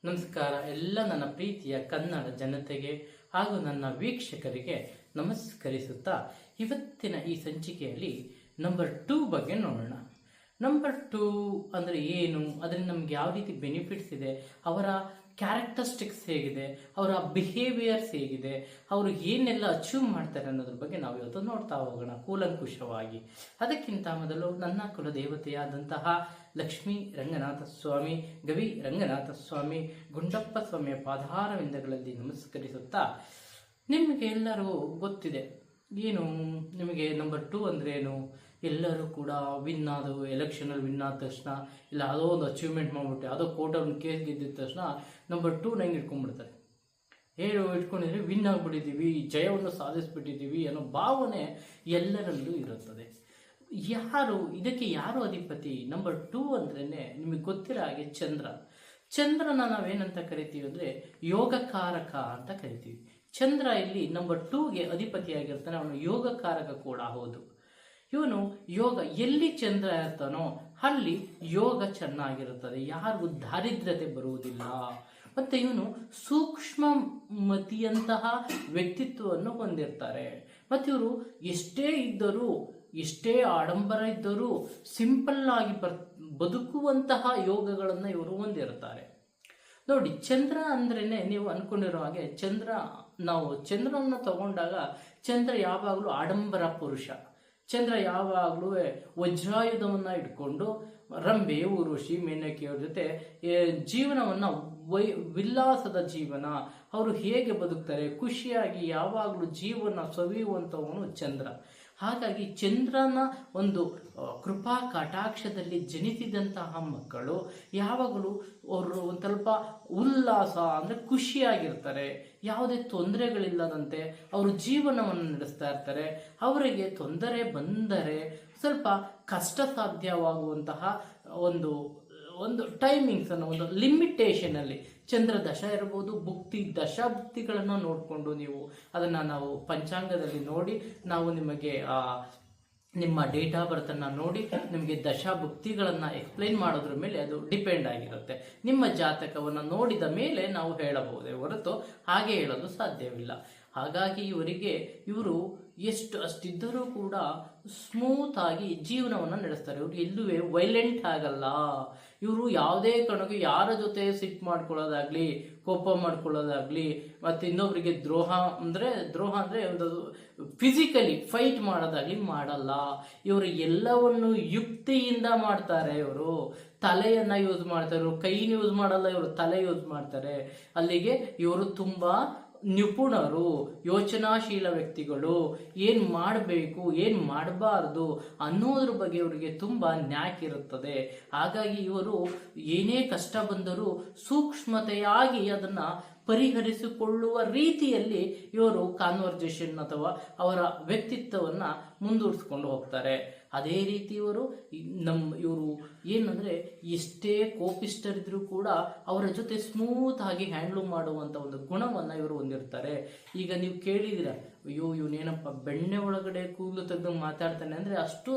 ನಮಸ್ಕಾರ ಎಲ್ಲ ನನ್ನ ಪ್ರೀತಿಯ ಕನ್ನಡ ಜನತೆಗೆ ಹಾಗೂ ನನ್ನ ವೀಕ್ಷಕರಿಗೆ ನಮಸ್ಕರಿಸುತ್ತಾ ಇವತ್ತಿನ ಈ ಸಂಚಿಕೆಯಲ್ಲಿ ನಂಬರ್ 2 ಬಗ್ಗೆ ನೋಡೋಣ. ನಂಬರ್ 2 ಅಂದರೆ ಏನು, ಅದರಿಂದ ನಮ್ಗೆ ಯಾವ ರೀತಿ ಬೆನಿಫಿಟ್ಸ್ ಇದೆ, ಅವರ ಕ್ಯಾರೆಕ್ಟರಿಸ್ಟಿಕ್ಸ್ ಹೇಗಿದೆ, ಅವರ ಬಿಹೇವಿಯರ್ಸ್ ಹೇಗಿದೆ, ಅವರು ಏನೆಲ್ಲ ಅಚೀವ್ ಮಾಡ್ತಾರೆ ಅನ್ನೋದ್ರ ಬಗ್ಗೆ ನಾವು ಇವತ್ತು ನೋಡ್ತಾ ಹೋಗೋಣ ಕೂಲಂಕುಷವಾಗಿ. ಅದಕ್ಕಿಂತ ಮೊದಲು ನನ್ನ ಕುಲದೇವತೆಯಾದಂತಹ ಲಕ್ಷ್ಮೀ ರಂಗನಾಥ ಸ್ವಾಮಿ, ಗವಿ ರಂಗನಾಥ ಸ್ವಾಮಿ, ಗುಂಡಪ್ಪ ಸ್ವಾಮಿಯ ಪಾದಾರವಿಂದಗಳಲ್ಲಿ ನಮಸ್ಕರಿಸುತ್ತಾ, ನಿಮಗೆ ಎಲ್ಲರೂ ಗೊತ್ತಿದೆ ಏನು, ನಿಮಗೆ ನಂಬರ್ 2 ಅಂದ್ರೆ ಏನು. ಎಲ್ಲರೂ ಕೂಡ ವಿನ್ ಆದವು, ಎಲೆಕ್ಷನಲ್ಲಿ ವಿನ್ ಆದ ತಕ್ಷಣ ಇಲ್ಲ ಯಾವುದೋ ಒಂದು ಅಚೀವ್ಮೆಂಟ್ ಮಾಡಿಬಿಟ್ಟು ಯಾವುದೋ ಕೋರ್ಟಲ್ಲಿ ಒಂದು ಕೇಸ್ ಗೆದ್ದಿದ ತಕ್ಷಣ ನಂಬರ್ 2 ನಂಗೆ ಇಟ್ಕೊಂಡ್ಬಿಡ್ತಾರೆ. ಏನು ಇಟ್ಕೊಂಡಿದ್ವಿ, ವಿನ್ ಆಗಿಬಿಟ್ಟಿದ್ದೀವಿ, ಜಯವನ್ನು ಸಾಧಿಸ್ಬಿಟ್ಟಿದ್ದೀವಿ ಅನ್ನೋ ಭಾವನೆ ಎಲ್ಲರಲ್ಲೂ ಇರುತ್ತದೆ. ಇದಕ್ಕೆ ಯಾರು ಅಧಿಪತಿ? ನಂಬರ್ 2 ಅಂದ್ರೇ ನಿಮಗೆ ಗೊತ್ತಿರೋ ಹಾಗೆ ಚಂದ್ರನ ನಾವೇನಂತ ಕರಿತೀವಿ ಅಂದರೆ ಯೋಗಕಾರಕ ಅಂತ ಕರಿತೀವಿ. ಚಂದ್ರ ಇಲ್ಲಿ ನಂಬರ್ 2ಗೆ ಅಧಿಪತಿಯಾಗಿರ್ತಾನೆ, ಅವನು ಯೋಗಕಾರಕ ಕೂಡ ಹೌದು. ಇವನು ಯೋಗ ಎಲ್ಲಿ ಚಂದ್ರ ಇರ್ತಾನೋ ಅಲ್ಲಿ ಯೋಗ ಚೆನ್ನಾಗಿರುತ್ತದೆ, ಯಾರಿಗೂ ದಾರಿದ್ರ್ಯತೆ ಬರುವುದಿಲ್ಲ. ಮತ್ತೆ ಇವನು ಸೂಕ್ಷ್ಮಮತಿಯಂತಹ ವ್ಯಕ್ತಿತ್ವವನ್ನು ಹೊಂದಿರ್ತಾರೆ. ಮತ್ತು ಇವರು ಎಷ್ಟೇ ಆಡಂಬರ ಇದ್ದರೂ ಸಿಂಪಲ್ ಆಗಿ ಬದುಕುವಂತಹ ಯೋಗಗಳನ್ನು ಇವರು ಹೊಂದಿರ್ತಾರೆ. ನೋಡಿ, ಚಂದ್ರ ಅಂದ್ರೇನೆ ನೀವು ಅನ್ಕೊಂಡಿರೋ ಹಾಗೆ ನಾವು ಚಂದ್ರನ ತಗೊಂಡಾಗ ಚಂದ್ರ ಯಾವಾಗಲೂ ಆಡಂಬರ ಪುರುಷ. ಚಂದ್ರ ಯಾವಾಗಲೂ ವಜ್ರಾಯುಧವನ್ನ ಇಟ್ಕೊಂಡು ರಂಬೆ, ಊರ್ವಶಿ, ಮೇನಕೆಯವ್ರ ಜೊತೆ ಜೀವನವನ್ನ ವಿಲಾಸದ ಜೀವನ, ಅವರು ಹೇಗೆ ಬದುಕ್ತಾರೆ, ಖುಷಿಯಾಗಿ ಯಾವಾಗಲೂ ಜೀವನ ಸವಿಯುವಂಥವನು ಚಂದ್ರ. ಹಾಗಾಗಿ ಚಂದ್ರನ ಒಂದು ಕೃಪಾ ಕಟಾಕ್ಷದಲ್ಲಿ ಜನಿಸಿದಂತಹ ಮಕ್ಕಳು ಯಾವಾಗಲೂ ಅವರು ಒಂದು ಸ್ವಲ್ಪ ಉಲ್ಲಾಸ ಅಂದರೆ ಖುಷಿಯಾಗಿರ್ತಾರೆ, ಯಾವುದೇ ತೊಂದರೆಗಳಿಲ್ಲದಂತೆ ಅವರು ಜೀವನವನ್ನು ನಡೆಸ್ತಾ ಇರ್ತಾರೆ. ಅವರಿಗೆ ತೊಂದರೆ ಬಂದರೆ ಸ್ವಲ್ಪ ಕಷ್ಟ ಸಾಧ್ಯವಾಗುವಂತಹ ಒಂದು ಟೈಮಿಂಗ್ಸ್ ಅನ್ನೋ ಒಂದು ಲಿಮಿಟೇಷನ್ ಅಲ್ಲಿ ಚಂದ್ರ ದಶ ಇರಬಹುದು, ದಶಭುಕ್ತಿಗಳನ್ನು ನೋಡಿಕೊಂಡು ನೀವು ಅದನ್ನು ನಾವು ಪಂಚಾಂಗದಲ್ಲಿ ನೋಡಿ ನಾವು ನಿಮಗೆ ನಿಮ್ಮ ಡೇಟ್ ಆಫ್ ಬರ್ತ್ ಅನ್ನ ನೋಡಿ ನಿಮಗೆ ದಶಾಭುಕ್ತಿಗಳನ್ನು ಎಕ್ಸ್ಪ್ಲೈನ್ ಮಾಡೋದ್ರ ಮೇಲೆ ಅದು ಡಿಪೆಂಡ್ ಆಗಿರುತ್ತೆ. ನಿಮ್ಮ ಜಾತಕವನ್ನು ನೋಡಿದ ಮೇಲೆ ನಾವು ಹೇಳಬಹುದೇ ಹೊರತು ಹಾಗೆ ಹೇಳಲು ಸಾಧ್ಯವಿಲ್ಲ. ಹಾಗಾಗಿ ಇವರು ಅಷ್ಟಿದ್ದರೂ ಕೂಡ ಸ್ಮೂತ್ ಆಗಿ ಜೀವನವನ್ನು ನಡೆಸ್ತಾರೆ. ಇವರು ಎಲ್ಲೂ ವೈಲೆಂಟ್ ಆಗಲ್ಲ. ಇವರು ಯಾವುದೇ ಕಾರಣಕ್ಕೂ ಯಾರ ಜೊತೆ ಸಿಟ್ ಮಾಡ್ಕೊಳ್ಳೋದಾಗ್ಲಿ, ಕೋಪ ಮಾಡ್ಕೊಳ್ಳೋದಾಗ್ಲಿ, ಮತ್ತೆ ಇನ್ನೊಬ್ಬರಿಗೆ ದ್ರೋಹ ಅಂದ್ರೆ ಒಂದು ಫಿಸಿಕಲಿ ಫೈಟ್ ಮಾಡೋದಾಗ್ಲಿ ಮಾಡಲ್ಲ. ಇವರು ಎಲ್ಲವನ್ನು ಯುಕ್ತಿಯಿಂದ ಮಾಡ್ತಾರೆ. ಇವರು ತಲೆಯನ್ನ ಯೂಸ್ ಮಾಡ್ತಾರೆ, ಇವರು ಕೈನ ಯೂಸ್ ಮಾಡಲ್ಲ, ಇವರು ತಲೆ ಯೂಸ್ ಮಾಡ್ತಾರೆ. ಅಲ್ಲಿಗೆ ಇವರು ತುಂಬಾ ನಿಪುಣರು, ಯೋಚನಾಶೀಲ ವ್ಯಕ್ತಿಗಳು. ಏನ್ ಮಾಡಬೇಕು, ಏನ್ ಮಾಡಬಾರ್ದು ಅನ್ನೋದ್ರ ಬಗ್ಗೆ ಇವರಿಗೆ ತುಂಬಾ ನ್ಯಾಕ್ ಇರುತ್ತದೆ. ಹಾಗಾಗಿ ಇವರು ಏನೇ ಕಷ್ಟ ಬಂದರೂ ಸೂಕ್ಷ್ಮತೆಯಾಗಿ ಅದನ್ನ ಪರಿಹರಿಸಿಕೊಳ್ಳುವ ರೀತಿಯಲ್ಲಿ ಇವರು ಕಾನ್ವರ್ಜೇಷನ್ ಅಥವಾ ಅವರ ವ್ಯಕ್ತಿತ್ವವನ್ನ ಮುಂದೂಡಿಸ್ಕೊಂಡು ಹೋಗ್ತಾರೆ. ಅದೇ ರೀತಿ ಇವರು ಏನಂದ್ರೆ ಎಷ್ಟೇ ಕೋಪಿಸ್ಟರಿದ್ರು ಕೂಡ ಅವರ ಜೊತೆ ಸ್ಮೂತ್ ಆಗಿ ಹ್ಯಾಂಡ್ಲ್ ಮಾಡುವಂತ ಒಂದು ಗುಣವನ್ನ ಇವರು ಹೊಂದಿರ್ತಾರೆ. ಈಗ ನೀವು ಕೇಳಿದಿರ, ಅಯ್ಯೋ ಇವನೇನಪ್ಪ ಬೆಣ್ಣೆ ಒಳಗಡೆ ಕೂದಲು ತೆಗೆದು ಮಾತಾಡ್ತಾನೆ ಅಂದ್ರೆ ಅಷ್ಟು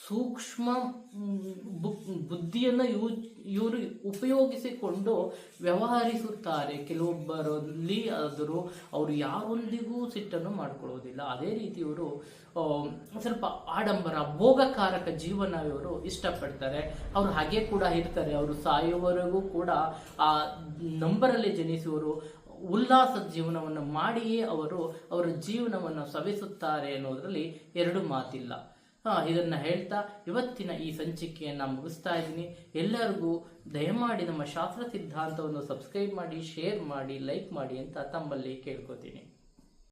ಸೂಕ್ಷ್ಮ ಬುದ್ಧಿಯನ್ನ ಇವರು ಉಪಯೋಗಿಸಿಕೊಂಡು ವ್ಯವಹರಿಸುತ್ತಾರೆ. ಕೆಲವೊಬ್ಬರಲ್ಲಿ ಆದರೂ ಅವರು ಯಾರೊಂದಿಗೂ ಸಿಟ್ಟನ್ನು ಮಾಡ್ಕೊಳ್ಳೋದಿಲ್ಲ. ಅದೇ ರೀತಿ ಇವರು ಸ್ವಲ್ಪ ಆಡಂಬರ, ಭೋಗಕಾರಕ ಜೀವನ ಇವರು ಇಷ್ಟಪಡ್ತಾರೆ. ಅವರು ಹಾಗೆ ಕೂಡ ಇರ್ತಾರೆ. ಅವರು ಸಾಯುವವರೆಗೂ ಕೂಡ ಆ ನಂಬರಲ್ಲಿ ಜನಿಸುವರು ಉಲ್ಲಾಸದ ಜೀವನವನ್ನು ಮಾಡಿಯೇ ಅವರ ಜೀವನವನ್ನು ಸವಿಸುತ್ತಾರೆ ಅನ್ನೋದ್ರಲ್ಲಿ ಎರಡು ಮಾತಿಲ್ಲ. ಇದನ್ನ ಹೇಳ್ತಾ ಇವತ್ತಿನ ಈ ಸಂಚಿಕೆಯನ್ನು ಮುಗಿಸ್ತಾ ಇದ್ದೀನಿ. ಎಲ್ಲರಿಗೂ ದಯಮಾಡಿ ನಮ್ಮ ಶಾಸ್ತ್ರ ಸಿದ್ಧಾಂತವನ್ನು ಸಬ್ಸ್ಕ್ರೈಬ್ ಮಾಡಿ, ಶೇರ್ ಮಾಡಿ, ಲೈಕ್ ಮಾಡಿ ಅಂತ ತಮ್ಮಲ್ಲಿ ಕೇಳ್ಕೊತೀನಿ.